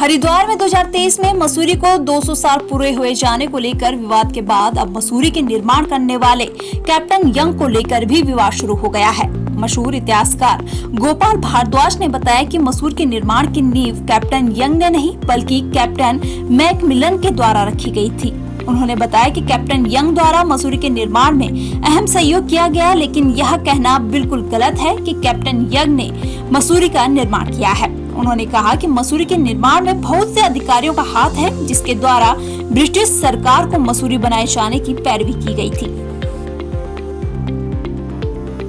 हरिद्वार में 2023 में मसूरी को 200 साल पूरे हुए जाने को लेकर विवाद के बाद अब मसूरी के निर्माण करने वाले कैप्टन यंग को लेकर भी विवाद शुरू हो गया है। मशहूर इतिहासकार गोपाल भारद्वाज ने बताया कि मसूरी के निर्माण की नींव कैप्टन यंग ने नहीं बल्कि कैप्टन मैकमिलन के द्वारा रखी गई थी। उन्होंने बताया कि कैप्टन यंग द्वारा मसूरी के निर्माण में अहम सहयोग किया गया, लेकिन यह कहना बिल्कुल गलत है कि कैप्टन यंग ने मसूरी का निर्माण किया है। उन्होंने कहा कि मसूरी के निर्माण में बहुत से अधिकारियों का हाथ है, जिसके द्वारा ब्रिटिश सरकार को मसूरी बनाए जाने की पैरवी की गई थी।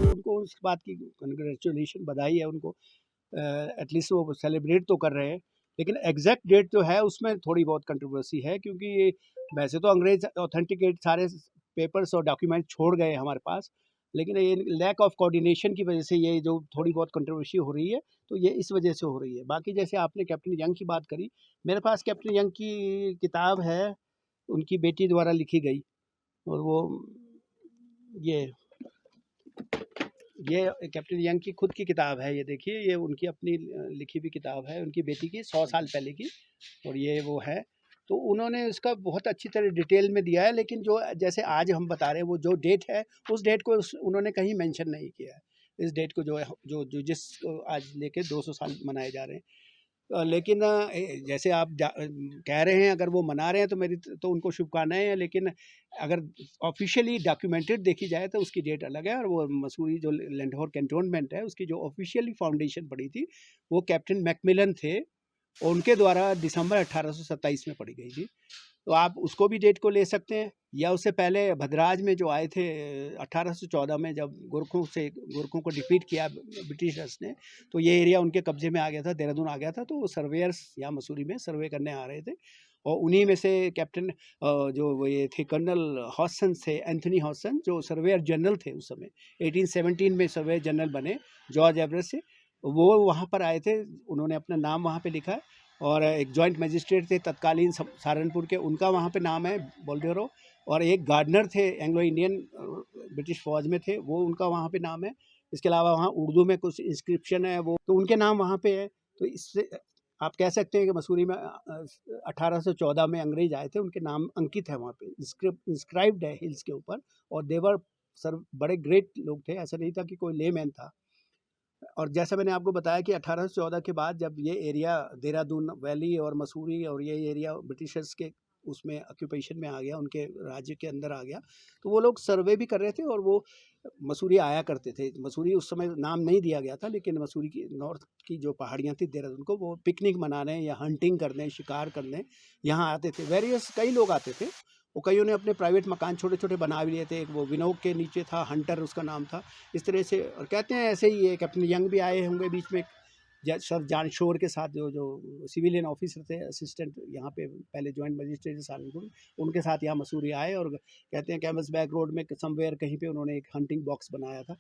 उनको उस बात की कंग्रेचुलेशन, बधाई है उनको, एटलीस्ट वो सेलिब्रेट तो कर रहे हैं। लेकिन एग्जैक्ट डेट जो है उसमें थोड़ी बहुत कंट्रोवर्सी है, क्योंकि वैसे तो अंग्रेज ऑथेंटिकेट सारे पेपर्स और डॉक्यूमेंट छोड़ गए हमारे पास, लेकिन ये लैक ऑफ कोऑर्डिनेशन की वजह से ये जो थोड़ी बहुत कंट्रोवर्सी हो रही है, तो ये इस वजह से हो रही है। बाकी जैसे आपने कैप्टन यंग की बात करी, मेरे पास कैप्टन यंग की किताब है, उनकी बेटी द्वारा लिखी गई, और वो ये कैप्टन यंग की खुद की किताब है। ये देखिए, ये उनकी अपनी लिखी हुई किताब है, उनकी बेटी की 100 साल पहले की, और ये वो है। तो उन्होंने उसका बहुत अच्छी तरह डिटेल में दिया है, लेकिन जो जैसे आज हम बता रहे हैं वो जो डेट है, उस डेट को उन्होंने कहीं मेंशन नहीं किया है। इस डेट को जो है जो जिस आज लेके 200 साल मनाए जा रहे हैं। लेकिन जैसे आप कह रहे हैं, अगर वो मना रहे हैं तो मेरी तो उनको शुभकामनाएं हैं, लेकिन अगर ऑफिशियली डॉक्यूमेंटेड देखी जाए तो उसकी डेट अलग है। और वो मसूरी जो लैंडोर कैंटोनमेंट है, उसकी जो ऑफिशियली फाउंडेशन पड़ी थी वो कैप्टन मैकमिलन थे, और उनके द्वारा दिसंबर 1827 में पड़ी गई थी। तो आप उसको भी डेट को ले सकते हैं, या उससे पहले भद्राज में जो आए थे 1814 में, जब गोरखों को डिफीट किया ब्रिटिशर्स ने, तो ये एरिया उनके कब्जे में आ गया था, देहरादून आ गया था। तो वो सर्वेयर्स यहाँ मसूरी में सर्वे करने आ रहे थे, और उन्हीं में से कैप्टन जो वो ये थे कर्नल हॉसन थे, एंथनी हॉसन, जो सर्वेयर जनरल थे उस समय, 1817 में सर्वेयर जनरल बने जॉर्ज एवरेस्ट से। वो वहाँ पर आए थे, उन्होंने अपना नाम वहाँ पे लिखा है, और एक जॉइंट मजिस्ट्रेट थे तत्कालीन सहारनपुर के, उनका वहाँ पे नाम है बोल्डेरो, और एक गार्डनर थे एंग्लो इंडियन ब्रिटिश फौज में थे, वो उनका वहाँ पे नाम है। इसके अलावा वहाँ उर्दू में कुछ इंस्क्रिप्शन है, वो तो उनके नाम वहाँ पे है। तो इससे आप कह सकते हैं कि मसूरी में 1814 में अंग्रेज आए थे, उनके नाम अंकित है वहाँ पे, इंस्क्राइब्ड है हिल्स के ऊपर। और देवर सर बड़े ग्रेट लोग थे, ऐसा नहीं था कि कोई लेमैन था। और जैसा मैंने आपको बताया कि 1814 के बाद जब ये एरिया देहरादून वैली और मसूरी और ये एरिया ब्रिटिशर्स के उसमें ऑक्यूपेशन में आ गया, उनके राज्य के अंदर आ गया, तो वो लोग सर्वे भी कर रहे थे, और वो मसूरी आया करते थे। मसूरी उस समय नाम नहीं दिया गया था, लेकिन मसूरी की नॉर्थ की जो पहाड़ियाँ थी देहरादून को, वो पिकनिक मनाने या हंटिंग करने, शिकार करने यहाँ आते थे। वेरियस कई लोग आते थे, और कईयों ने अपने प्राइवेट मकान छोटे छोटे बना भी लिए थे। एक वो विनोक के नीचे था, हंटर उसका नाम था, इस तरह से। और कहते हैं ऐसे ही ये कैप्टन यंग भी आए होंगे बीच में, सर जॉन शोर के साथ, जो सिविलियन ऑफिसर थे, असिस्टेंट यहाँ पे पहले जॉइंट मजिस्ट्रेट सहारनपुर, उनके साथ यहाँ मसूरी आए। और कहते हैं कैमस बैक रोड में समवेयर कहीं पे उन्होंने एक हंटिंग बॉक्स बनाया था,